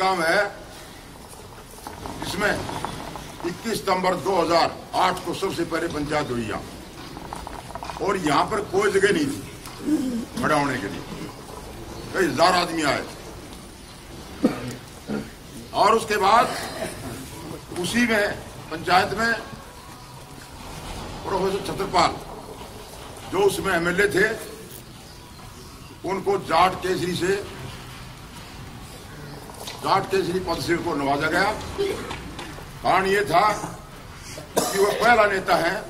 काम है जिसमें 21 सितंबर 2008 को सबसे पहले पंचायत हुई यहाँ, और यहाँ पर कोई जगह नहीं थी खड़ा होने के लिए। कई हजार आदमी आए और उसके बाद उसी में पंचायत में प्रोफेसर छत्रपाल जो उसमें एमएलए थे उनको जाट केसरी पद से उनको नवाजा गया। कारण ये था कि वह पहला नेता है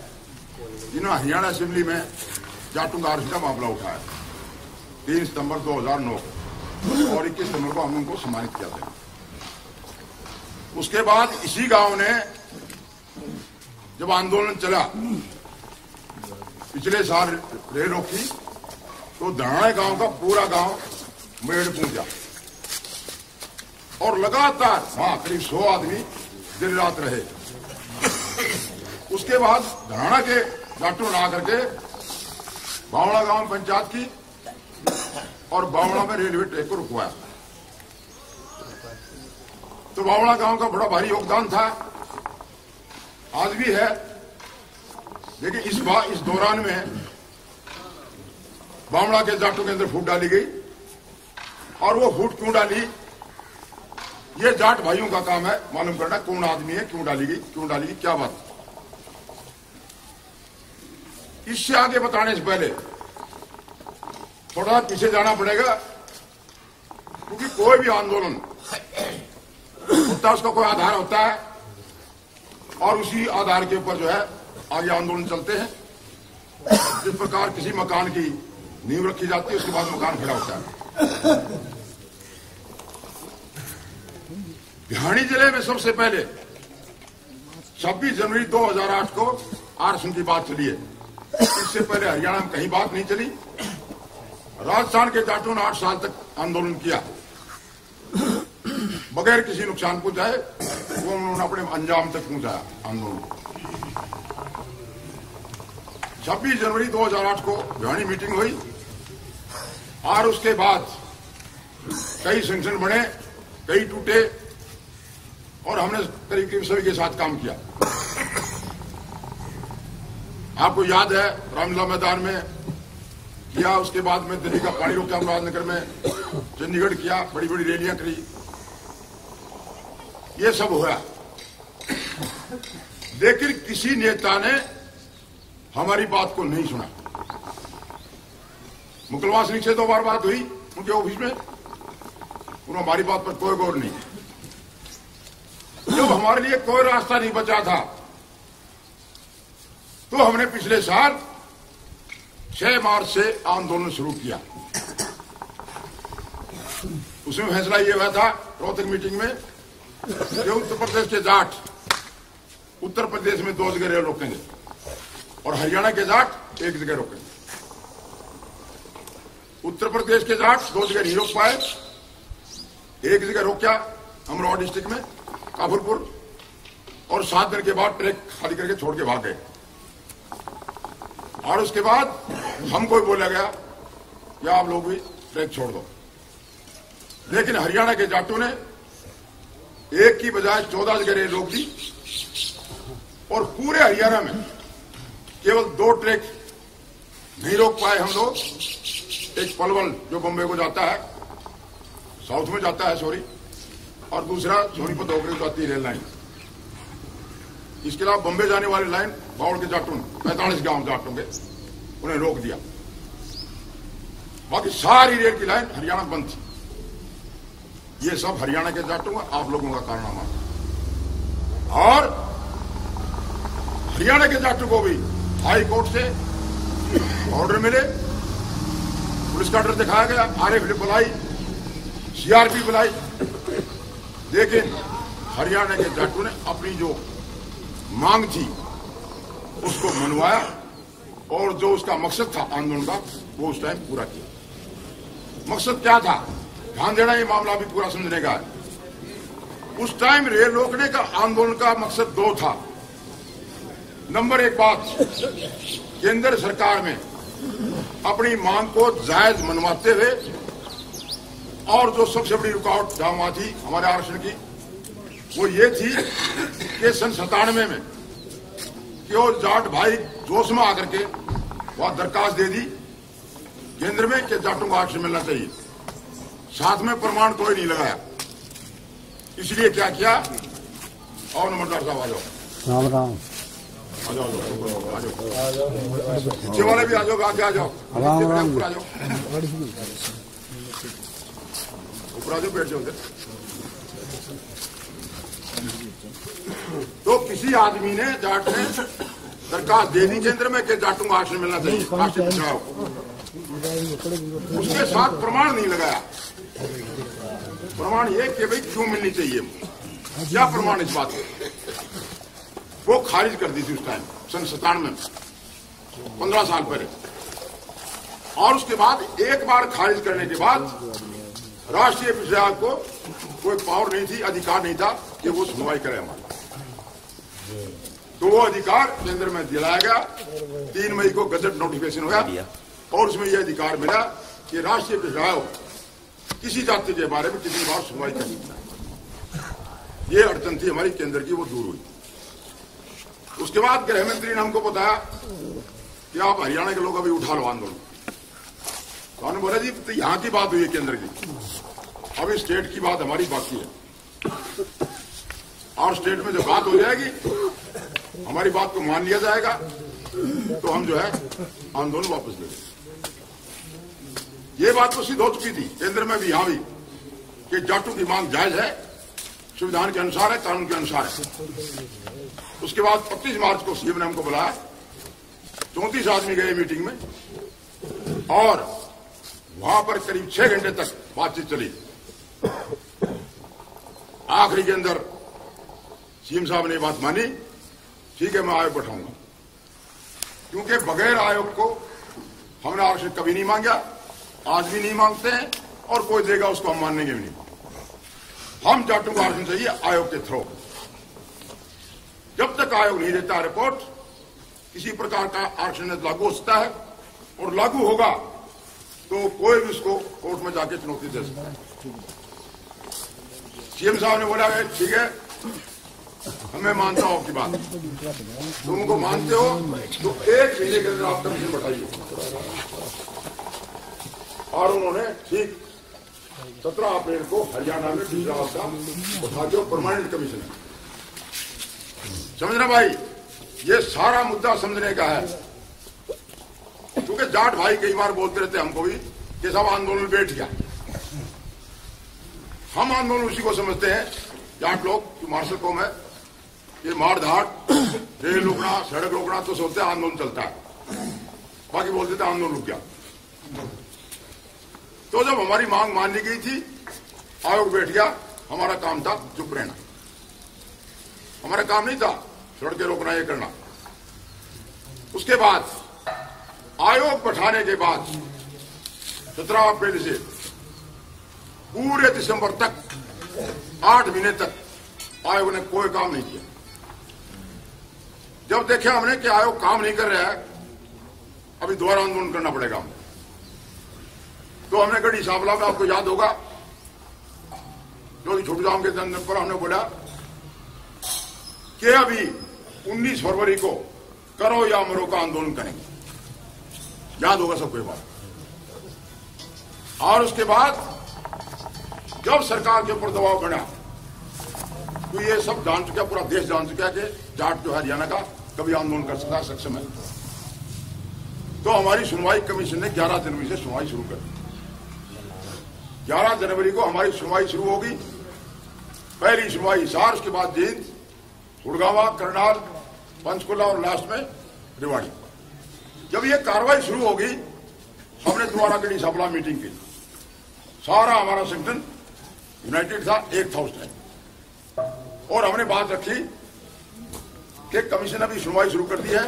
जिन्होंने हरियाणा असेंबली में जाटों का आरक्षण का मामला उठाया 3 सितंबर 2009 और 21 सितंबर को हम उनको सम्मानित किया था। उसके बाद इसी गांव ने जब आंदोलन चला पिछले साल रेल रोकी तो धराना गांव का पूरा गांव मेड़ पहुंचा और लगातार वहां करीब 100 आदमी दिन रात रहे। उसके बाद धराना के जाटों ने आकर के बावड़ा गांव में पंचायत की और बावड़ा में रेलवे ट्रैक को रुकवाया। तो बावड़ा गांव का बड़ा भारी योगदान था, आज भी है। लेकिन इस दौरान में बावड़ा के जाटों के अंदर फूट डाली गई और वो फूट क्यों डाली ये जाट भाइयों का काम है मालूम करना, कौन आदमी है, क्यों डाली गई, क्या बात। इससे आगे बताने से पहले थोड़ा पीछे जाना पड़ेगा, क्योंकि कोई भी आंदोलन होता है उसका कोई आधार होता है और उसी आधार के ऊपर जो है आगे आंदोलन चलते हैं। जिस प्रकार किसी मकान की नींव रखी जाती है उसके बाद मकान खड़ा होता है। भिवानी जिले में सबसे पहले 26 जनवरी 2008 को आरक्षण की बात चली है। इससे पहले हरियाणा में कहीं बात नहीं चली। राजस्थान के जाटों ने 8 साल तक आंदोलन किया बगैर किसी नुकसान पहुंचाए, वो उन्होंने अपने अंजाम तक पहुंचाया आंदोलन। 26 जनवरी 2008 को भिवानी मीटिंग हुई और उसके बाद कई संगठन बने, कई टूटे और हमने करीब सभी के साथ काम किया। आपको याद है रामलीला मैदान में किया, उसके बाद में दिल्ली का पानी रोका, मुरादनगर में, चंडीगढ़ किया, बड़ी बड़ी रैलियां करी, ये सब हुआ। लेकिन किसी नेता ने हमारी बात को नहीं सुना। मुकलवा सिंह से 2 बार बात हुई उनके ऑफिस में, उन्होंने हमारी बात पर कोई गौर नहीं। जब हमारे लिए कोई रास्ता नहीं बचा था तो हमने पिछले साल 6 मार्च से आंदोलन शुरू किया। उसमें फैसला ये हुआ था रोहतक मीटिंग में कि उत्तर प्रदेश के जाट उत्तर प्रदेश में 2 जगह रेल रोकेंगे और हरियाणा के जाट 1 जगह रोकेंगे। उत्तर प्रदेश के जाट 2 जगह नहीं रोक पाए, 1 जगह रोका अमरोहा डिस्ट्रिक्ट में काफुरपुर, और 7 दिन के बाद ट्रैक खाली करके छोड़ के भाग गए। और उसके बाद हमको भी बोला गया कि आप लोग भी ट्रैक छोड़ दो। लेकिन हरियाणा के जाटों ने 1 की बजाय 14 जगह रेल रोक दी और पूरे हरियाणा में केवल 2 ट्रैक नहीं रोक पाए हम लोग। एक पलवल जो बम्बई को जाता है, साउथ में जाता है सॉरी, और दूसरा सोनीपत होकर जाती है रेल लाइन। इसके अलावा बम्बई जाने वाली लाइन बावड़ के जाटों 45 गांव जाटों के उन्हें रोक दिया। बाकी सारी रेल की लाइन हरियाणा बंद थी। ये सब हरियाणा के जाटों का, आप लोगों का कारनामा। और हरियाणा के जाटों को भी हाई कोर्ट से ऑर्डर मिले, पुलिस का ऑर्डर दिखाया गया, आरएफ बुलाई, सीआरपी बुलाई, लेकिन हरियाणा के जाटों ने अपनी जो मांग थी उसको मनवाया और जो उसका मकसद था आंदोलन का वो उस टाइम पूरा किया। मकसद क्या था, ध्यान देना, ये मामला भी पूरा समझने का है। उस टाइम रेल रोकने का आंदोलन का मकसद 2 था। नंबर 1 बात, केंद्र सरकार में अपनी मांग को जायज मनवाते हुए और जो सबसे बड़ी रुकावट जहां वहां थी हमारे आरक्षण की, वो ये थी कि सन 97 में कि वो जाट भाई जोश में आकर के वह दरखास्त दे दी केंद्र में कि जाटों को आरक्षण मिलना चाहिए, साथ में प्रमाण कोई नहीं लगाया। इसलिए क्या किया, और नंबरदार साहब आ जाओ, राम राम, आ जाओ, आ जाओ, पीछे वाले भी आ जाओ, आगे आ जाओ, ऊपर आ जाओ, ऊपर आ जाओ, बैठ जाओ। तो किसी आदमी ने, जाट ने दरखास्त दे दी केंद्र में कि जाटों को आरक्षण मिलना चाहिए, राष्ट्रीय चुनाव, उसके साथ प्रमाण नहीं लगाया। प्रमाण ये कि भाई क्यों मिलनी चाहिए, क्या प्रमाण इस बात को, वो खारिज कर दी थी उस टाइम सन 97 में, 15 साल पहले। और उसके बाद एक बार खारिज करने के बाद राष्ट्रीय पिछड़ा आयोग को कोई पावर नहीं थी, अधिकार नहीं था कि वो सुनवाई करे हमारी। तो वो अधिकार केंद्र में दिलाया गया, 3 मई को गजट नोटिफिकेशन हुआ और उसमें यह अधिकार मिला कि राष्ट्रीय पिछड़ा आयोग किसी जाति के बारे में कितनी बार सुनवाई कर सकता है। ये अड़चन थी हमारी केंद्र की, वो दूर हुई। उसके बाद गृह मंत्री ने हमको बताया कि आप हरियाणा के लोग अभी उठा लो आंदोलन। तो हमने बोला जी तो यहां की बात हुई है केंद्र की, अभी स्टेट की बात हमारी बाकी है, और स्टेट में जो बात हो जाएगी हमारी बात को मान लिया जाएगा तो हम जो है आंदोलन वापस ले लेंगे। ये बात तो सिद्ध हो चुकी थी केंद्र में भी, यहां भी, कि जाटों की मांग जायज है, संविधान के अनुसार है, कानून के अनुसार है। उसके बाद 25 मार्च को सीएम ने हमको बुलाया, 34 आदमी गए मीटिंग में और वहां पर करीब 6 घंटे तक बातचीत चली। आखिरी के अंदर सीएम साहब ने बात मानी, ठीक है मैं आयोग बैठाऊंगा, क्योंकि बगैर आयोग को हमने आरक्षण कभी नहीं मांगा, आज भी नहीं मांगते हैं, और कोई देगा उसको हम मानेंगे भी नहीं। हम जाटों को आरक्षण चाहिए आयोग के थ्रू। जब तक आयोग नहीं देता रिपोर्ट, किसी प्रकार का आरक्षण लागू हो सकता है, और लागू होगा तो कोई भी उसको कोर्ट में जाके चुनौती दे सकता है। सीएम साहब ने बोला ठीक है हमें मानता हूं आपकी बात, तुमको मानते हो तो 1 महीने के अंदर आप कमीशन बढ़ाइए। और उन्होंने ठीक 17 अप्रैल को हरियाणा में पिछड़ा का उठा के परमानेंट कमीशन है। समझना भाई, ये सारा मुद्दा समझने का है, क्योंकि जाट भाई कई बार बोलते रहते हमको भी कि सब आंदोलन बैठ गया। हम आंदोलन उसी को समझते हैं, जाट लोग जो मार्शल कौम है, ये मार धाड़, रेल रोकना, सड़क रोकना तो सोचते आंदोलन चलता है, बाकी बोलते थे आंदोलन रुक गया। तो जब हमारी मांग मान ली गई थी, आयोग बैठ गया, हमारा काम था चुप रहना, हमारा काम नहीं था सड़कें रोकना ये करना। उसके बाद आयोग बैठाने के बाद 17 अप्रैल से पूरे दिसंबर तक 8 महीने तक आयोग ने कोई काम नहीं किया। जब देखा हमने कि आयोग काम नहीं कर रहा है, अभी दोबारा आंदोलन करना पड़ेगा हमें, तो हमने गढ़ी सांवला में, आपको याद होगा, जो छोटू जाम के जन्मदिन पर हमने बोला कि अभी 19 फरवरी को करो या मरो का आंदोलन करेंगे, याद होगा सबको ये बात। और उसके बाद जब सरकार के ऊपर दबाव बना, तो ये सब जान चुका, पूरा देश जान चुका है कि जाट जो हरियाणा का कभी आंदोलन कर सकता, सक्षम है। तो हमारी सुनवाई कमीशन ने 11 जनवरी से सुनवाई शुरू कर दी। 11 जनवरी को हमारी सुनवाई शुरू होगी। पहली सुनवाई हिसार, उसके बाद जींद, गुड़गांवा, करनाल, पंचकुला और लास्ट में रेवाड़ी। जब ये कार्रवाई शुरू होगी, हमने दोबारा गढ़ी सांवला मीटिंग की। सारा हमारा संगठन यूनाइटेड था, एक था उस टाइम, और हमने बात रखी कि कमीशन अभी सुनवाई शुरू कर दी है,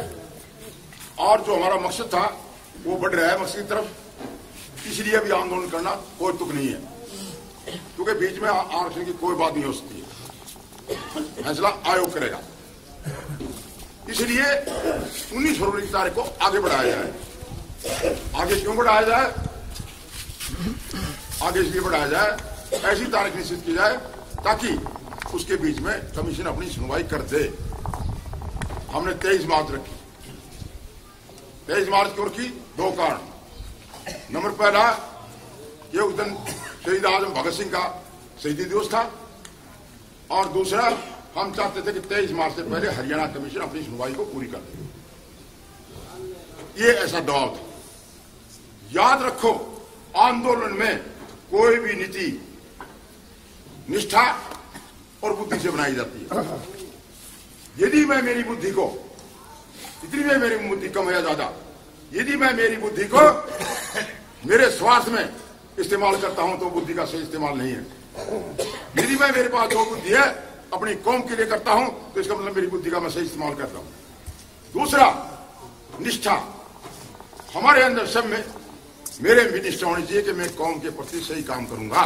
और जो हमारा मकसद था वो बढ़ रहा है मकसद की तरफ, इसलिए अभी आंदोलन करना कोई तुक नहीं है, क्योंकि बीच में आरक्षण की कोई बात नहीं हो सकती है, फैसला आयोग करेगा। इसलिए 19 फरवरी की तारीख को आगे बढ़ाया जाए। आगे क्यों बढ़ाया जाए? आगे इसलिए बढ़ाया जाए, ऐसी तारीख निश्चित की जाए ताकि उसके बीच में कमीशन अपनी सुनवाई कर दे। हमने 23 मार्च रखी। 23 मार्च क्यों रखी? 2 कारण। नंबर पहला, ये उस दिन शहीद आजम भगत सिंह का शहीदी दिवस था, और दूसरा, हम चाहते थे कि 23 मार्च से पहले हरियाणा कमीशन अपनी सुनवाई को पूरी कर दे। ये ऐसा दबाव था। याद रखो, आंदोलन में कोई भी नीति निष्ठा और बुद्धि से बनाई जाती है। यदि मैं मेरी बुद्धि को, इतनी में मेरी बुद्धि कम है या ज्यादा, यदि मैं मेरी बुद्धि को मेरे स्वार्थ में इस्तेमाल करता हूं तो बुद्धि का सही इस्तेमाल नहीं है। यदि मैं मेरे पास जो बुद्धि है अपनी कौम के लिए करता हूं तो इसका मतलब मेरी बुद्धि का मैं सही इस्तेमाल कर रहा हूं। दूसरा, निष्ठा। हमारे अंदर सब में मेरे भी निष्ठा होनी चाहिए कि मैं कौम के प्रति सही काम करूंगा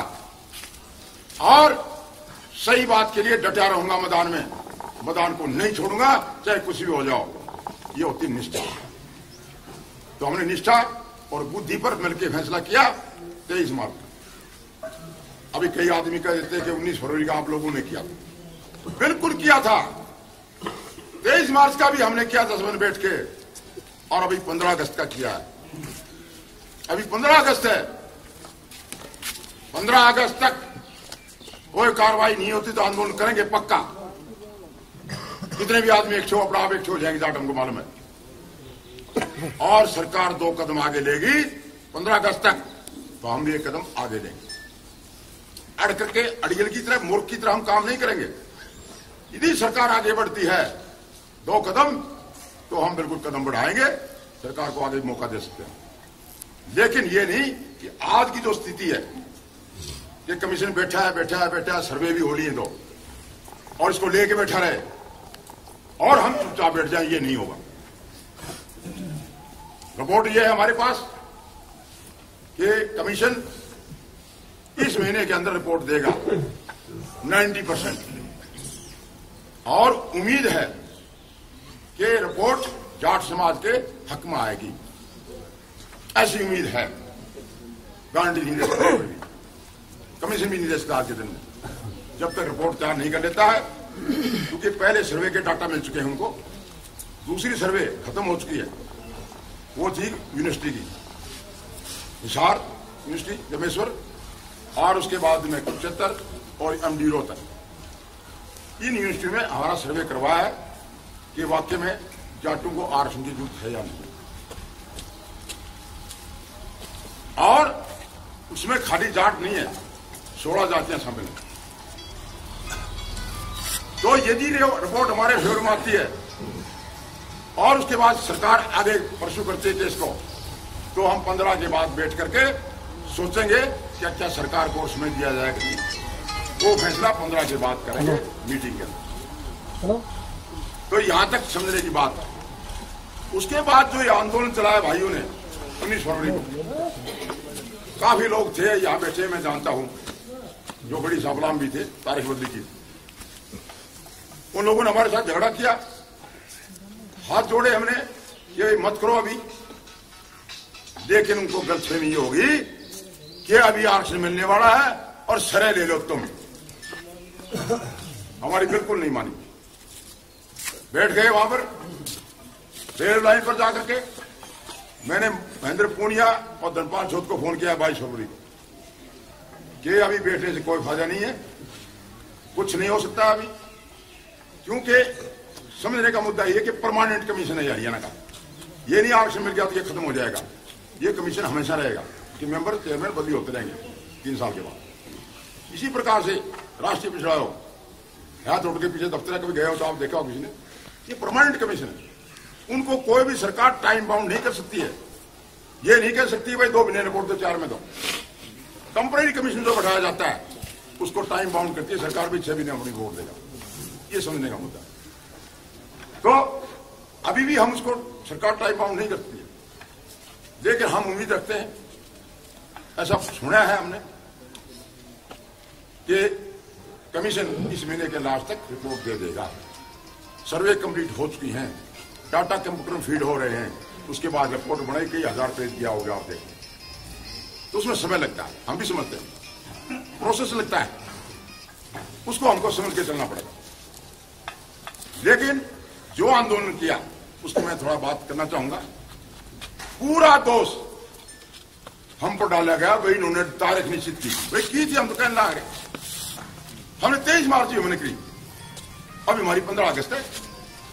और सही बात के लिए डटा रहूंगा मैदान में, मैदान को नहीं छोड़ूंगा चाहे कुछ भी हो जाओ। ये होती निष्ठा। तो हमने निष्ठा और बुद्धि पर मिलकर फैसला किया 23 मार्च। अभी कई आदमी कह देते कि 19 फरवरी का आप लोगों ने किया, तो बिल्कुल किया था। 23 मार्च का भी हमने किया 10 दिन बैठ के, और अभी 15 अगस्त का किया है। अभी 15 अगस्त है। 15 अगस्त तक कोई कार्रवाई नहीं होती तो आंदोलन करेंगे पक्का। कितने भी आदमी एक छो अपना आप एक छो जाएंगे, जाट हमको मालूम है। और सरकार 2 कदम आगे लेगी 15 अगस्त तक, तो हम भी 1 कदम आगे लेंगे। अड़ करके अड़ियल की तरह, मूर्ख की तरह हम काम नहीं करेंगे। यदि सरकार आगे बढ़ती है 2 कदम, तो हम बिल्कुल कदम बढ़ाएंगे, सरकार को आगे मौका दे सकते हैं। लेकिन ये नहीं कि आज की जो स्थिति है कि कमीशन बैठा है, सर्वे भी हो लिए दो और इसको लेके बैठा रहे और हम चुपचाप बैठ जाए, ये नहीं होगा। रिपोर्ट ये है हमारे पास कि कमीशन इस महीने के अंदर रिपोर्ट देगा 90%, और उम्मीद है कि रिपोर्ट जाट समाज के हक में आएगी। ऐसी उम्मीद है। गारंटी नहीं दे सकता, कमीशन भी नहीं दे सकता आज के दिन में जब तक रिपोर्ट तैयार नहीं कर लेता है, क्योंकि पहले सर्वे के डाटा मिल चुके हैं उनको। दूसरी सर्वे खत्म हो चुकी है, वो थी यूनिवर्सिटी की, हिसार यूनिवर्सिटी जमेश्वर, और उसके बाद में कुरुक्षेत्र और एमडी रोहतक। इन यूनिवर्सिटी में हमारा सर्वे करवाया है कि वाकई में जाटों को आरक्षण की जरूरत है या नहीं, और उसमें खाली जाट नहीं है, 16 जातियां शामिल हैं। तो यदि रिपोर्ट हमारे फेवर में आती है और उसके बाद सरकार आगे परसू करती है केस को, तो हम 15 के बाद बैठ करके सोचेंगे क्या क्या सरकार को उसमें दिया जाएगा। वो फैसला 15 के बाद करेंगे मीटिंग के अंदर। तो यहां तक समझने की बात है। उसके बाद जो ये आंदोलन चलाया भाइयों ने 19 फरवरी को, काफी लोग थे यहां बैठे, मैं जानता हूं, जो बड़ी साफलाम भी थे, तारीख बदली की। उन लोगों ने हमारे साथ झगड़ा किया, हाथ जोड़े हमने, ये मत करो अभी। लेकिन उनको गलतफहमी ये होगी कि अभी आरक्षण मिलने वाला है और सरे ले लो तुम। हमारी बिल्कुल नहीं मानी। बैठ गए वहां पर रेल लाइन पर जाकर के। मैंने महेंद्र पूनिया और धनपाल चौथ को फोन किया 22 फरवरी को कि अभी बैठने से कोई फायदा नहीं है, कुछ नहीं हो सकता अभी, क्योंकि समझने का मुद्दा यह कि परमानेंट कमीशन है हरियाणा का। ये नहीं आरक्षण मिल गया तो ये खत्म हो जाएगा, ये कमीशन हमेशा रहेगा कि मेंबर चेयरमैन बदली होते रहेंगे 3 साल के बाद। इसी प्रकार से राष्ट्रीय पिछड़ा हो, हाथ उठ के पीछे दफ्तर कभी गए हो तो आप देखा हो किसी ने, ये परमानेंट कमीशन है। उनको कोई भी सरकार टाइम बाउंड नहीं कर सकती है। ये नहीं कह सकती भाई 2 महीने रिपोर्ट दो, 4 में दो। टेम्परेरी कमीशन जो बैठाया जाता है उसको टाइम बाउंड करती है सरकार, भी 6 महीने अपनी रिपोर्ट देगा। ये समझने का मुद्दा है। तो अभी भी हम उसको सरकार टाइम बाउंड नहीं करती है, लेकिन हम उम्मीद रखते हैं, ऐसा सुना है हमने कि कमीशन इस महीने के लास्ट तक रिपोर्ट दे देगा। सर्वे कंप्लीट हो चुकी हैं, डाटा कंप्यूटर में फीड हो रहे हैं, उसके बाद रिपोर्ट बनाई, कई 1000 पेज दिया होगा आप देखें। तो उसमें समय लगता है, हम भी समझते हैं, प्रोसेस लगता है, उसको हमको समझ के चलना पड़ेगा। लेकिन जो आंदोलन किया उसको मैं थोड़ा बात करना चाहूंगा। पूरा दोष हम पर डाला गया, भाई इन्होंने तारीख निश्चित की, भाई की थी, हम तो कहने लग रहे, हमने 23 मार्च ही हमने की, अभी हमारी 15 अगस्त है,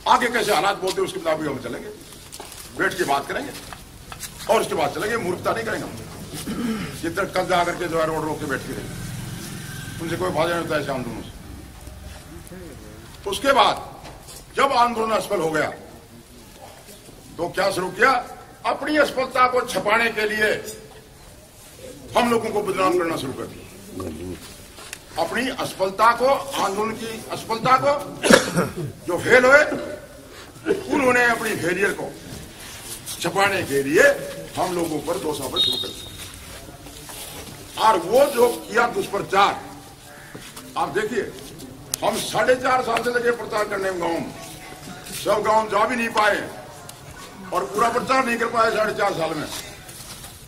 आगे कैसे हालात बोलते हैं उसके मुताबिक हम चलेंगे, बैठ के बात करेंगे और उसके बाद चलेंगे, मूर्खता नहीं करेंगे हम। ये तक कल जाकर के जो है रोड रोक के बैठ के रहेंगे, उनसे कोई फायदा नहीं होता ऐसे आंदोलन से। उसके बाद जब आंदोलन असफल हो गया तो क्या शुरू किया, अपनी असफलता को छपाने के लिए हम लोगों को बदनाम करना शुरू कर दिया। अपनी असफलता को, आंदोलन की असफलता को, जो फेल हुए उन्होंने अपनी फेलियर को छपाने के लिए हम लोगों पर दोषारोपण शुरू कर दिया। और वो जो किया दुष्प्रचार, आप देखिए, हम 4.5 साल से लगे प्रचार करने में, गांव में सब गांव जा भी नहीं पाए और पूरा प्रचार नहीं कर पाए 4.5 साल में।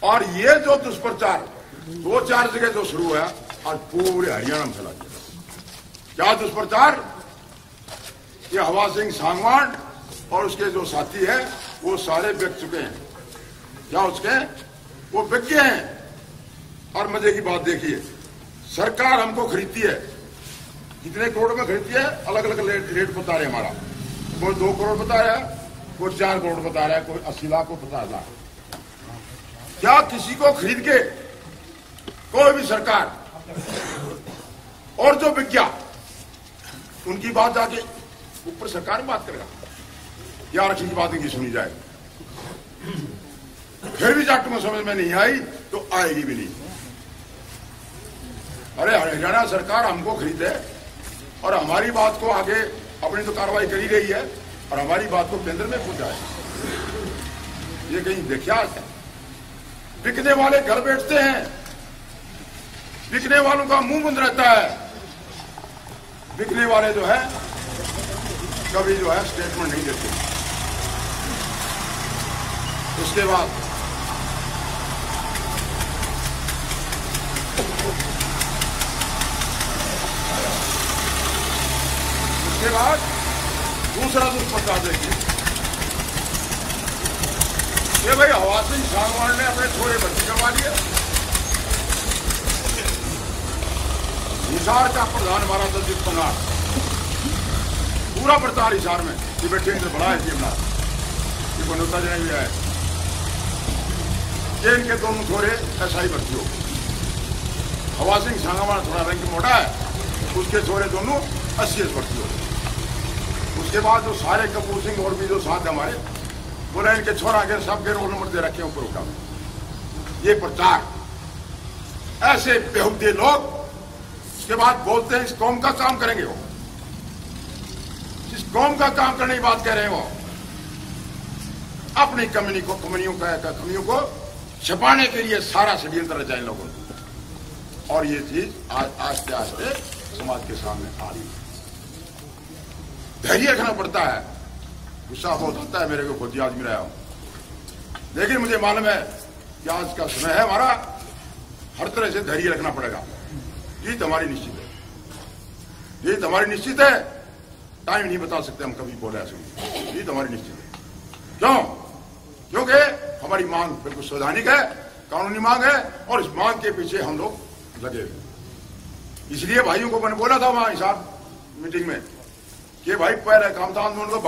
और ये जो दुष्प्रचार 2-4 जगह जो शुरू हुआ, आज पूरे हरियाणा में फैला दिया। क्या दुष्प्रचार, ये हवा सिंह सांगवान और उसके जो साथी है वो सारे बिक चुके हैं। क्या उसके, वो बिक गए हैं। और मजे की बात देखिए, सरकार हमको खरीदती है, कितने करोड़ में खरीदती है, अलग अलग रेट बता रहे हमारा, कोई 2 करोड़ बता रहा है, कोई 4 करोड़ बता रहा है, कोई 80 लाख, को 50 लाख। क्या किसी को खरीद के कोई भी सरकार और जो विज्ञा उनकी बात जाके ऊपर सरकार में बात करेगा, या आरक्षण की बात इनकी सुनी जाए, फिर भी जाटों में समझ में नहीं आई तो आएगी भी नहीं। अरे हरियाणा सरकार हमको खरीदे और हमारी बात को आगे अपनी तो कार्रवाई कर ही रही है और हमारी बात को केंद्र में पहुंचाए, ये कहीं देखा है? बिकने वाले घर बैठते हैं, बिकने वालों का मुंह बंद रहता है, बिकने वाले जो है कभी जो है स्टेटमेंट नहीं देते। उसके बाद दूसरा दुष्प्रचार देखिए, ये भाई हवा सिंह सांगवान ने अपने थोड़े बच्चे करवा लिए, हिसार का प्रधान हमारा दलजीत पंगार, पूरा प्रचार हिसार में कि बैठे बड़ा है जीवना, ये बनोता जने भी है, ये इनके दोनों थोड़े ऐसा ही भर्ती हो। हवा सिंह सांगवान थोड़ा रंग मोटा है, उसके थोड़े दोनों 80 भर्ती हो। उसके बाद जो सारे कपूर सिंह और भी जो साथ हमारे, बोले इनके छोरा के सबके रोल नंबर दे रखे ऊपर उठा। ये प्रचार, ऐसे बेहुदे लोग उसके बाद बोलते हैं इस कौम का काम करेंगे, वो जिस कौम का काम करने की बात कह रहे हैं वो अपनी कमियों को छुपाने के लिए सारा षड्यंत्र रचा इन लोगों ने। और ये चीज आज आस्ते आस्ते समाज के सामने आ रही है। धैर्य रखना पड़ता है, गुस्सा बहुत आता है मेरे को, खुद आज में रहा हूं, लेकिन मुझे मालूम है कि आज का समय है हमारा, हर तरह से धैर्य रखना पड़ेगा। जीत हमारी निश्चित है, जीत हमारी निश्चित है, टाइम नहीं बता सकते हम कभी बोले ऐसे, जीत हमारी निश्चित है। क्यों? क्योंकि हमारी मांग बिल्कुल संवैधानिक है, कानूनी मांग है और इस मांग के पीछे हम लोग लगे हुए। इसलिए भाइयों को मैंने बोला था वहां हिसाब मीटिंग में कि भाई पहले काम था आंदोलन का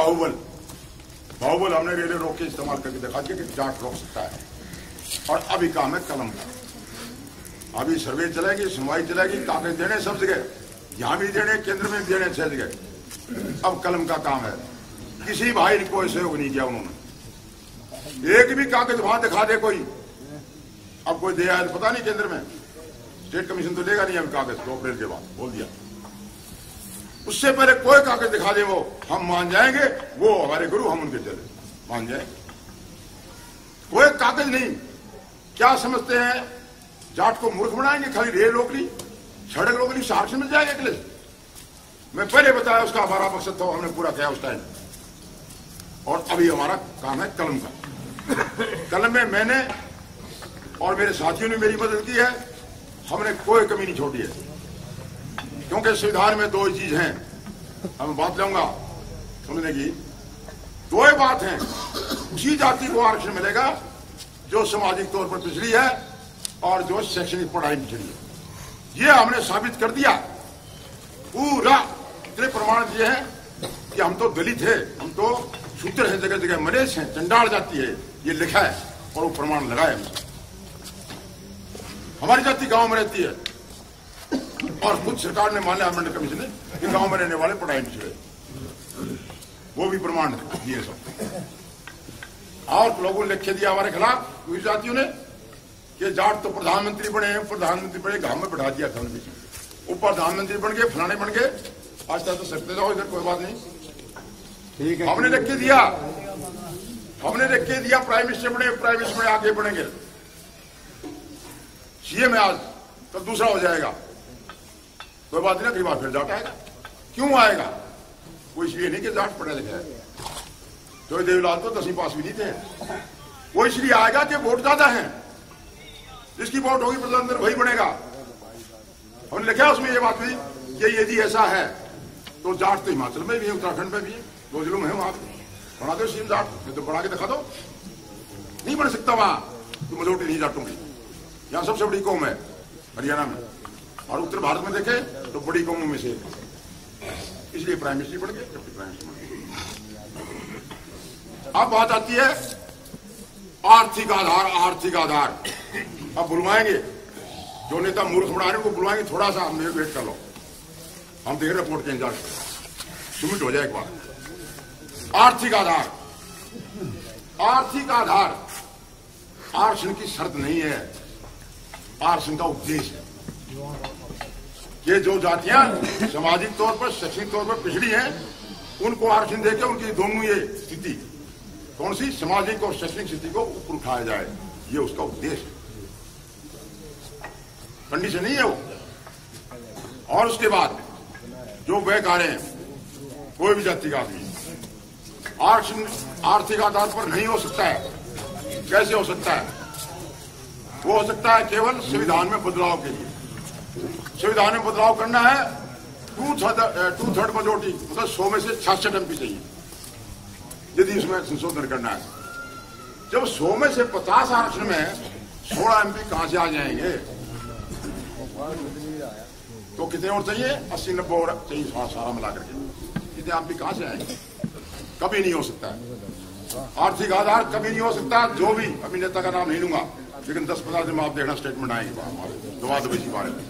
बाहुबल हमने रेलवे रोक के इस्तेमाल करके दिखा दिया कि जाट रोक सकता है। और अभी काम है कलम का, अभी सर्वे चलेगी, सुनवाई चलेगी, कागज देने सब जगह, यहां भी देने, केंद्र में भी देने 6 जगह। अब कलम का काम है, किसी भाई ने कोई सहयोग नहीं किया उन्होंने, एक भी कागज वहां दिखा दे कोई, अब कोई दे आया पता नहीं, केंद्र में स्टेट कमीशन तो लेगा नहीं अभी कागज 2 अप्रैल के बाद बोल दिया। उससे पहले कोई कागज दिखा दे वो हम मान जाएंगे, वो हमारे गुरु हम उनके चले मान जाएंगे। कोई कागज नहीं। क्या समझते हैं जाट को मूर्ख बनाएंगे? खाली रेल रोक ली, सड़क रोक ली, आरक्षण मिल जाएगा अगले। मैं पहले बताया उसका हमारा मकसद था, हमने पूरा किया उस टाइम। और अभी हमारा काम है कलम का। कलम में मैंने और मेरे साथियों ने मेरी मदद की है। हमने कोई कमी नहीं छोड़ी है, क्योंकि संविधान में दो ही चीज हैं। हम बात लूंगा सुनने की। दो ही बात है, उसी जाति को आरक्षण मिलेगा जो सामाजिक तौर पर पिछड़ी है और जो शैक्षणिक पढ़ाई में पिछड़ी है। ये हमने साबित कर दिया। पूरा इतने प्रमाण दिए हैं कि हम तो दलित है, हम तो शूद्र है, जगह जगह मनीष है, चंडाल जाति है, ये लिखा है और वो प्रमाण लगाए हमसे। हमारी जाति गांव में रहती है और खुद सरकार ने मान लिया, अमेंडमेंट कमीशन ने, कि गांव में रहने वाले पढ़ाई में पिछड़े, वो भी प्रमाण दिए सब। और लोगों ने लिख दिया हमारे खिलाफ कुछ जातियों ने कि जाट तो प्रधानमंत्री बने, प्रधानमंत्री बने, गांव में बढ़ा दिया था, वो प्रधानमंत्री बन गए, फलाने बन गए। आज तक तो सकते जाओ, इधर कोई बात नहीं, ठीक है। हमने लिख के दिया, हमने लिख के दिया प्राइम मिनिस्टर बने, प्राइम मिनिस्टर बने, आगे बढ़ेंगे सीएम है आज, तब दूसरा हो जाएगा, कोई बात नहीं। अगली बार फिर जाट आएगा। क्यों आएगा? वो इसलिए नहीं कि जाट पढ़े लिखे है, तो देवलाल तो 10वीं पास भी नहीं थे। वो इसलिए आएगा कि वोट ज्यादा है, जिसकी वोट होगी प्रधानमंत्री वही बनेगा। हमने लिखा उसमें ये बात भी कि यदि ऐसा है तो जाट तो हिमाचल में भी है, उत्तराखंड में भी है, 2 जिलों में है, वहां बना दो सीएम जाट, तो बना के दिखा दो। नहीं बन सकता वहां, तो मेजोरिटी नहीं जाटों की। यहां सबसे बड़ी कौम है हरियाणा में, और उत्तर भारत में देखे तो बड़ी कौमों में से, इसलिए प्राइम मिनिस्टर बन गए, डिप्टी प्राइम मिनिस्टर बन गए। अब बात आती है आर्थिक आधार, आर्थिक आधार। अब बुलवाएंगे जो नेता मूर्ख बना रहे हैं, उनको बुलवाएंगे, थोड़ा सा हम वेट कर लो, हम देख रहे रिपोर्ट के इंतजार, सुमिट हो जाए एक बार। आर्थिक आधार, आर्थिक आधार आरक्षण की शर्त नहीं है, आरक्षण का उद्देश्य है कि जो जातियां सामाजिक तौर पर, शैक्षणिक तौर पर पिछड़ी हैं, उनको आरक्षण देकर उनकी दोनों ये स्थिति, कौन सी, सामाजिक और शैक्षणिक स्थिति को ऊपर उठाया जाए, ये उसका उद्देश्य है, कंडीशन नहीं है वो। और उसके बाद जो बेकार हैं, कोई भी जाति का आदमी आरक्षण आर्थिक आधार पर नहीं हो सकता है। कैसे हो सकता है? वो हो सकता है केवल संविधान में बदलाव के लिए। संविधान में बदलाव करना है, 2/3 मेजोरिटी, मतलब 100 में से 66 MP चाहिए यदि उसमें संशोधन करना है। जब 100 में से 50 आरक्षण में 16 MP कहां से आ जाएंगे? तो कितने और चाहिए? 80-90 और चाहिए, सारा मिला करके कितने MP कहां से आएंगे? कभी नहीं हो सकता है। आर्थिक आधार कभी नहीं हो सकता। जो भी, अभी नेता का नाम नहीं लूंगा, लेकिन 10-15 दिन में आप देखना स्टेटमेंट आएंगे हमारे दवा दबी के बारे में।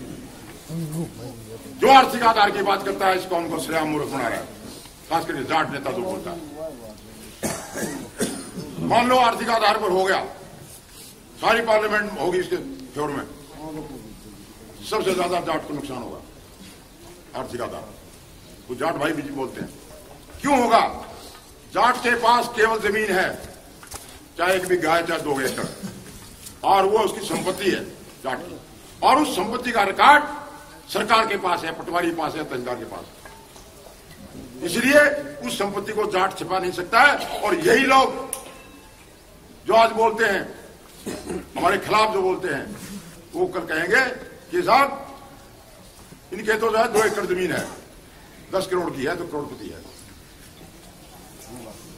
जो आर्थिक आधार की बात करता है, इसको हमको श्रेयाम मूर्ख बना रहा है, खास करके जाट नेता जो बोलता है। मान लो आर्थिक आधार पर हो गया, सारी पार्लियामेंट होगी इसके फेवर में, सबसे ज्यादा जाट को नुकसान होगा आर्थिक आधार। तो जाट भाई भी बोलते हैं, क्यों होगा? जाट के पास केवल जमीन है, चाहे 1 बिघा है, चाहे 2 एकड़, और वो उसकी संपत्ति है जाट की, और उस संपत्ति का रिकॉर्ड सरकार के पास है, पटवारी के पास है, तहसीलदार के पास है। इसलिए उस संपत्ति को जाट छिपा नहीं सकता है। और यही लोग जो आज बोलते हैं, हमारे खिलाफ जो बोलते हैं, वो कल कहेंगे कि साहब इनके तो जो है 2 एकड़ जमीन है, 10 करोड़ की है, तो करोड़पति है।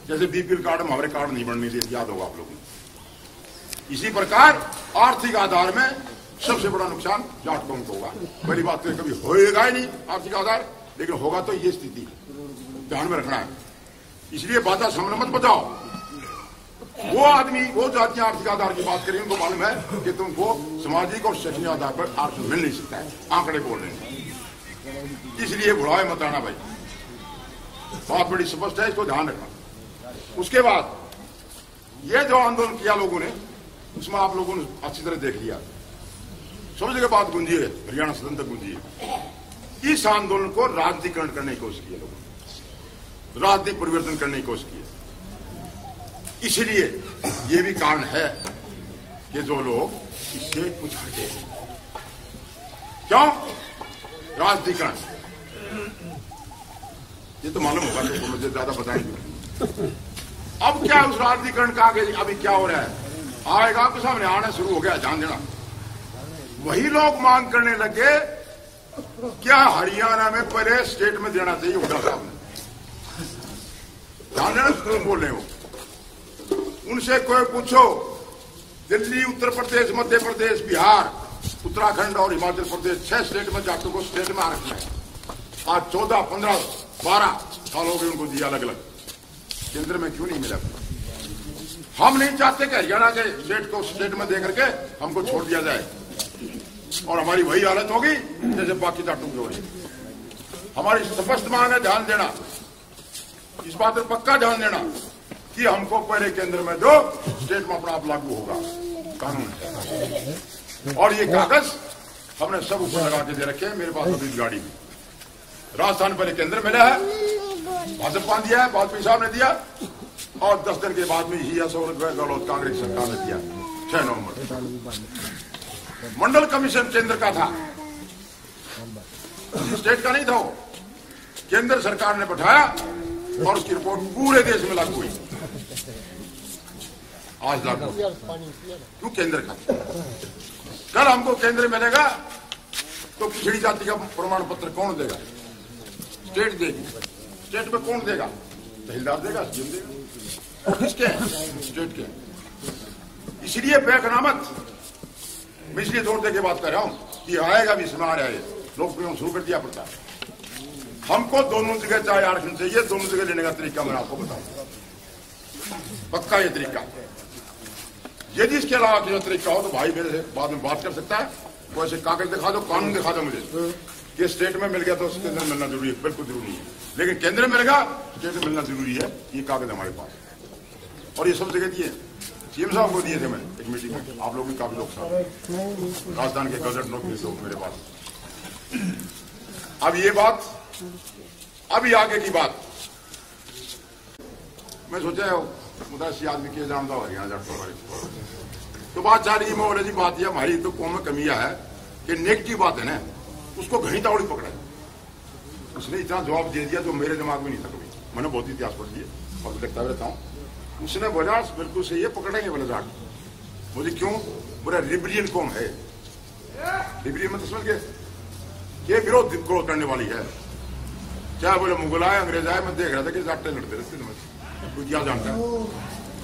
जैसे बीपीएल कार्ड में हमारे कार्ड नहीं बनने दिए, याद होगा आप लोगों को। इसी प्रकार आर्थिक आधार में सबसे बड़ा नुकसान जाट कौम को होगा। पहली बात तो कभी होएगा ही नहीं आर्थिक आधार, लेकिन होगा तो ये स्थिति ध्यान में रखना है। इसलिए बाधा सामने मत बताओ। वो आदमी, वो जातियां आर्थिक आधार की बात करेंगे, उनको मालूम है कि तुमको सामाजिक और शैक्षणिक आधार पर आरक्षण मिल नहीं सकता है, आंकड़े बोल रहे हैं। इसलिए बुढ़ाए मत आना भाई, बहुत बड़ी स्पष्ट है, इसको ध्यान रखना। उसके बाद ये जो आंदोलन किया लोगों ने, उसमें आप लोगों ने अच्छी तरह देख लिया, सब जगह बात गूंजी है, हरियाणा सदन तक गूंजी है। इस आंदोलन को राजनीतिकरण करने की कोशिश की है लोगों ने, राजनीतिक परिवर्तन करने की कोशिश की है। इसलिए ये भी कारण है कि जो लोग इससे कुछ हटे। क्यों? राजनीतिकरण, ये तो मालूम होगा, मुझे ज्यादा बताएंगे। अब क्या उस राजनीतिकरण का आगे अभी क्या हो रहा है? आएगा आपके सामने आना शुरू हो गया, जान देना। वही लोग मांग करने लगे क्या हरियाणा में पहले स्टेट में देना चाहिए हुड्डा साहब ने, जान देना तुम बोल रहे हो। उनसे कोई पूछो, दिल्ली, उत्तर प्रदेश, मध्य प्रदेश, बिहार, उत्तराखंड और हिमाचल प्रदेश 6 स्टेट में जाटों को स्टेट में आरक्षण है। आज 14, 15, 12 साल हो गए उनको दिया अलग अलग, केंद्र में क्यों नहीं मिला? हम नहीं चाहते कि हरियाणा के स्टेट को स्टेट में देकर के हमको छोड़ दिया जाए और हमारी वही हालत होगी जैसे बाकी जाटों की हो रही। हमारी स्पष्ट मांग है, ध्यान देना, इस बात पर पक्का ध्यान देना कि हमको पहले केंद्र में दो, स्टेट में अपना आप लागू होगा कानून। और ये कागज हमने सब ऊपर लगा के दे रखे हैं मेरे पास अभी गाड़ी में। राजस्थान पहले केंद्र मिला है, भाजपा ने दिया है, वाजपेयी साहब ने दिया, और 10 दिन के बाद में ही गहलोत कांग्रेस सरकार ने दिया 6 नवंबर। मंडल कमीशन केंद्र का था, स्टेट का नहीं था, वो केंद्र सरकार ने बैठाया और उसकी रिपोर्ट पूरे देश में लागू हुई। आज लागू क्यों? केंद्र का। कल हमको केंद्र मिलेगा तो पिछड़ी जाति का प्रमाण पत्र कौन देगा? स्टेट देगी। स्टेट में कौन देगा? तहसीलदार देगा, सीएम देगा। किसके? स्टेट के। इसलिए बेकरामत मैं इसलिए जोर दे के बात कर रहा हूं कि आएगा भी इसमें आ रहा है, लोग शुरू कर दिया पड़ता है। हमको दोनों जगह चाहे आरक्षण चाहिए, दोनों जगह लेने का तरीका मैं आपको बताऊं, पक्का ये तरीका। यदि इसके अलावा किसी तरीका हो तो भाई मेरे से बाद में बात कर सकता है, वो ऐसे कागज दिखा दो, कानून दिखा दो मुझे कि स्टेट में मिल गया तो केंद्र में मिलना जरूरी है। बिल्कुल जरूरी है, लेकिन केंद्र में मिलेगा स्टेट में मिलना जरूरी है। ये कागज हमारे पास और ये सब जगह दिए, सीएम साहब को दिए थे मैंने एक मीटिंग में, आप लोग भी काफी लोग साथ, राजस्थान के गजट नोट लोग मेरे पास। अब ये बात, अभी आगे की बात मैं सोचा मुदासी आदमी के जानता हूँ हरियाणा जाट तो बात चाह रही मैं जी बात यह हमारी तो कौम में कमियां है कि नेगेटिव बात है ना, उसको घनी तावड़ी पकड़ा। उसने इतना जवाब दे दिया जो मेरे दिमाग में नहीं था कभी। मैंने बहुत इतिहास पढ़ लिया और देखता रहता हूँ। उसने बोला बिल्कुल सही है, पकड़ेंगे बोले जाट। मुझे क्यों? बोला लिबरियन कौम है। लिबरियन मतलब समझ गए, ये विरोध करने वाली है। चाहे बोले मुगल आए, अंग्रेज आए, मैं देख रहा था कि जाटे लड़ते रहते, कुछ क्या जानता है।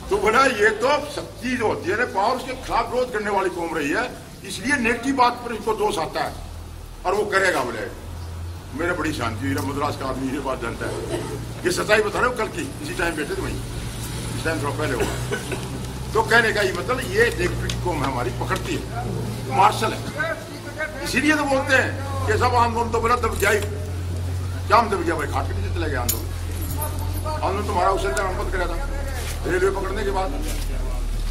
तो बोला ये तो शक्ति जो होती है ना, पावर, उसके खिलाफ विरोध करने वाली कौम रही है, इसलिए नेगेटिव बात पर इसको दोष आता है और वो करेगा। बोले मेरे बड़ी शांति हुई, मद्रास का आदमी ये बात जानता है। ये सच्चाई बता रहे हो, कल की इसी टाइम बैठे थे वहीं, इस टाइम थोड़ा पहले हुआ। तो कहने का ये मतलब ये नेगेटिव कौम है हमारी, पकड़ती है, मार्शल है। इसीलिए तो बोलते हैं कि सब आंदोलन तो बोला दब गया, क्या हम दब गया भाई, खाट के नीचे चले गए आंदोलन। आंदोलन तुम्हारा उस समय अनुमत कराया था रेलवे पकड़ने के बाद,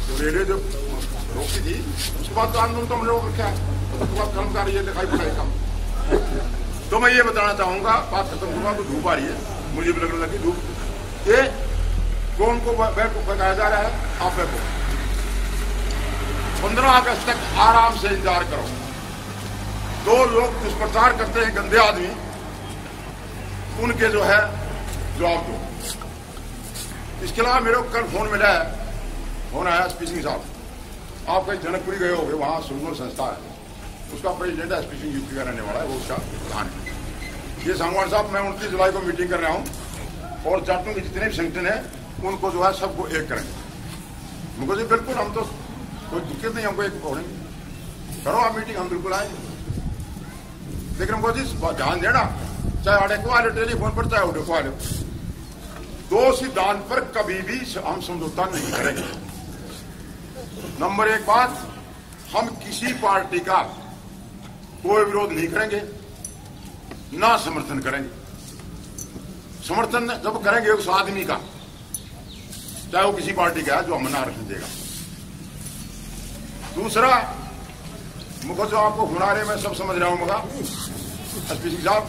तो रेलवे जो रोकी थी उसके बाद तो आंदोलन तो हमने रोक रखा है। उसके बाद कर्मचारी ये दिखाई पड़ाई काम। तो मैं ये बताना चाहूंगा, बात खत्म हुआ तो धूप आ रही है, मुझे भी लगने लगी धूप, ये कौन को बताया जा रहा है? आप को 15 अगस्त तक आराम से इंतजार करो। 2 लोग दुष्प्रचार करते हैं गंदे आदमी, उनके जो है जवाब दो। इसके अलावा मेरे को कल फोन मिला है, फोन आया एसपी सिंह साहब, आप कहीं जनकपुरी गए होंगे, वहां सुरगुल संस्था है, उसका प्रेसिडेंट एसपी सिंह यूपी का रहने वाला है, वो उसका प्रधान है। ये सांगवान साहब, मैं 29 जुलाई को मीटिंग कर रहा हूं और जाटों के जितने भी संगठन है उनको जो है सबको एक करेंगे। मुझे बिल्कुल, हम तो कोई दिक्कत नहीं, हमको एक पकड़ेंगे, करो आप मीटिंग, हम बिल्कुल आएंगे। लेकिन हमको जी ध्यान देना, चाहे अडेको वाले टेलीफोन पर, चाहे उडेको वाले, 2 सिद्धांत पर कभी भी हम समझौता नहीं करेंगे। नंबर 1 बात, हम किसी पार्टी का कोई विरोध नहीं करेंगे, ना समर्थन करेंगे। समर्थन जब करेंगे उस आदमी का, चाहे वो किसी पार्टी का है जो हमें आरक्षण देगा। दूसरा, मुझे जो आपको हुनारे में सब समझ रहा हूं, मगा एसपी सिंह साहब,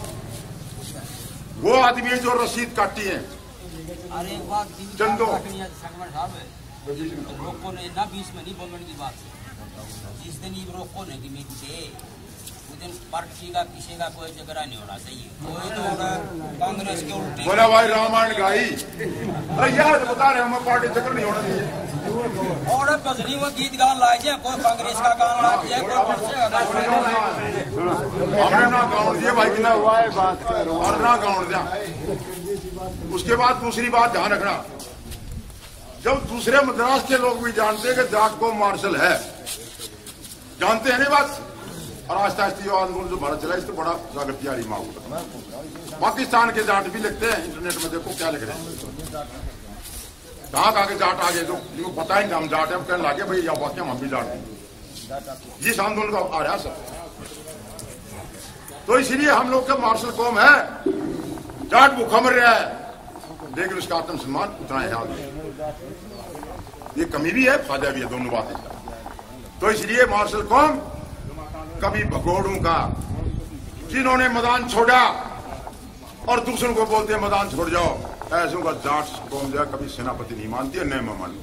वो आदमी जो रसीद काटी है, अरे एक बात चंदो रोको ने ना 20 में नहीं बोलने की बात, जिस दिन ये रोको ने कि मीट से उस दिन पार्टी का किसी का कोई झगड़ा नहीं होना चाहिए। कोई तो कांग्रेस के उल्टे बोला भाई रामायण गाई, अरे यार बता रहे हमें पार्टी झगड़ा नहीं होना चाहिए। और भजनी वो गीत गान लाए जाए, कोई कांग्रेस का गान लाए जाए, कोई वर्षे का गान लाए हमने ना गाउंड दिया भाई कितना हुआ है बात और ना गाउंड दिया। उसके बाद दूसरी बात ध्यान रखना, जब दूसरे मद्रास के लोग भी जानते हैं कि जाट को मार्शल है, जानते हैं नहीं बात, और आस्ता आस्ता आंदोलन जो भारत चला इसको बड़ा जागृति आ रही मांग। पाकिस्तान के जाट भी लिखते हैं इंटरनेट में, देखो क्या लिख रहे हैं, कहाँ के जाट आगे जो जिनको पता ही नहीं हम जाट है, हम कहने लगे भाई या वाक्य हम भी जाट हैं। जिस आंदोलन का आ रहा है सब, तो इसलिए हम लोग का मार्शल कौम है, जाट भूखा मर रहा है, लेकिन उसका आत्मसम्मान उतना है। ये कमी भी है, फायदा भी है, दोनों बातें। तो इसलिए मार्शल कौम कभी भगोड़ों का, जिन्होंने मैदान छोड़ा और दूसरों को बोलते हैं मैदान छोड़ जाओ, ऐसों का जाट कौम जो है कभी सेनापति नहीं मानती है, न मैं मानू।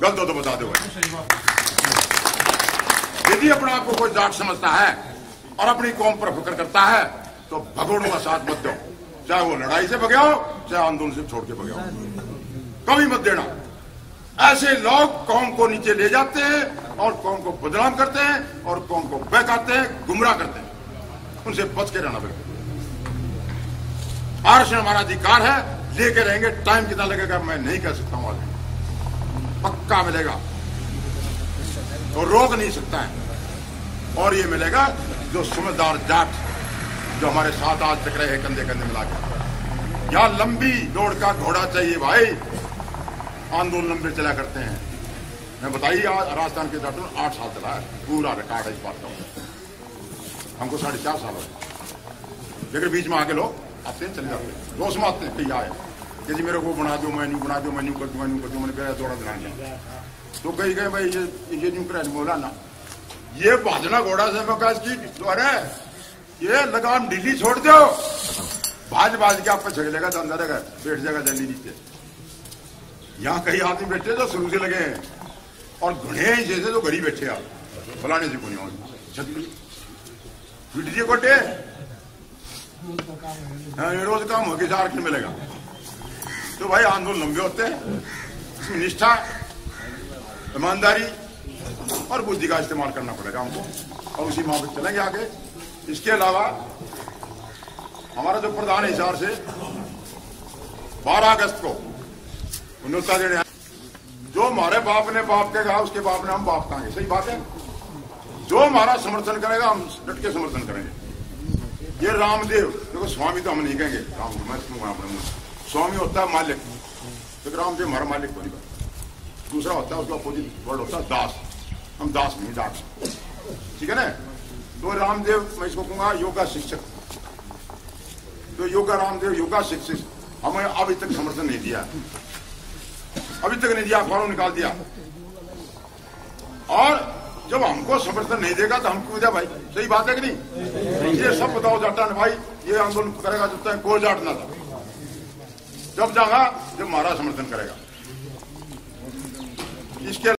गलत हो तो बता दो भाई। यदि अपने आप को कोई जाट समझता है और अपनी कौम पर फिक्र करता है तो भगोड़ों का साथ मत दो, चाहे वो लड़ाई से भगे हो चाहे आंदोलन से छोड़ के भगे हो, कभी मत देना। ऐसे लोग कौम को नीचे ले जाते हैं और कौम को बदनाम करते हैं और कौम को बहकाते हैं, गुमराह करते हैं, उनसे बच के रहना बिल्कुल। आरक्षण हमारा अधिकार है, लेके रहेंगे। टाइम कितना लगेगा मैं नहीं कह सकता हूं, पक्का मिलेगा तो रोक नहीं सकता है। और ये मिलेगा जो समझदार जाट जो हमारे साथ आज तक रहे कंधे कंधे मिलाकर। यहां लंबी दौड़ का घोड़ा चाहिए भाई, आंदोलन लंबे चला करते हैं। मैं बताइए राजस्थान के जाटों 8 साल चला है, पूरा रिकॉर्ड है इस बात का। हमको 4.5 साल हो, लेकिन बीच में आगे लोग आते हैं चले जाते हैं, रोज में आते हैं कहीं आए कि जी मेरे को बना दो, मैं न्यू बना दो, मैं न्यू कर दूँ, मैं न्यू कर दूँ। मैंने कहा थोड़ा ध्यान दिया तो कहीं गए भाई ये न्यू करा बोला ना, ये भाजना घोड़ा से मैं कहा अरे ये लगाम ढीली छोड़ दो, भाज के आपको छगलेगा तो अंदर बैठ जाएगा जल्दी नीचे। यहाँ कई आदमी बैठे जो शुरू से लगे हैं और घने जैसे तो घड़ी बैठे आप फलाने से कोई छतरी कोटे रोज काम होगी झारखंड मिलेगा। तो भाई आंदोलन लंबे होते हैं, इसमें निष्ठा, ईमानदारी और बुद्धि का इस्तेमाल करना पड़ेगा हमको, और उसी माह पर चलेंगे आगे। इसके अलावा हमारा जो प्रधान है हिसार से 12 अगस्त को उन्नता देने, जो हमारे बाप ने बाप के कहा उसके बाप ने हम बाप कहेंगे, सही बात है। जो हमारा समर्थन करेगा हम डट के समर्थन करेंगे। ये रामदेव देखो, स्वामी तो हम नहीं कहेंगे, राम अपने मुंह स्वामी होता है मालिक, तो रामदेव हमारा मालिक बनी बात। दूसरा होता है उसका अपोजिट वर्ड होता है दास, हम दास नहीं दास, ठीक है ना। तो रामदेव मैं इसको कहूंगा योगा शिक्षक, तो योगा रामदेव योगा शिक्षक हमें अभी तक समर्थन नहीं दिया, अभी तक नहीं दिया, अखबारों निकाल दिया। और जब हमको समर्थन नहीं देगा तो हम क्यों दे भाई, सही बात है कि नहीं। ये सब बताओ जाटा ने भाई ये आंदोलन करेगा जब तक कोई जाट ना था, जब जागा जब हमारा समर्थन करेगा। इसके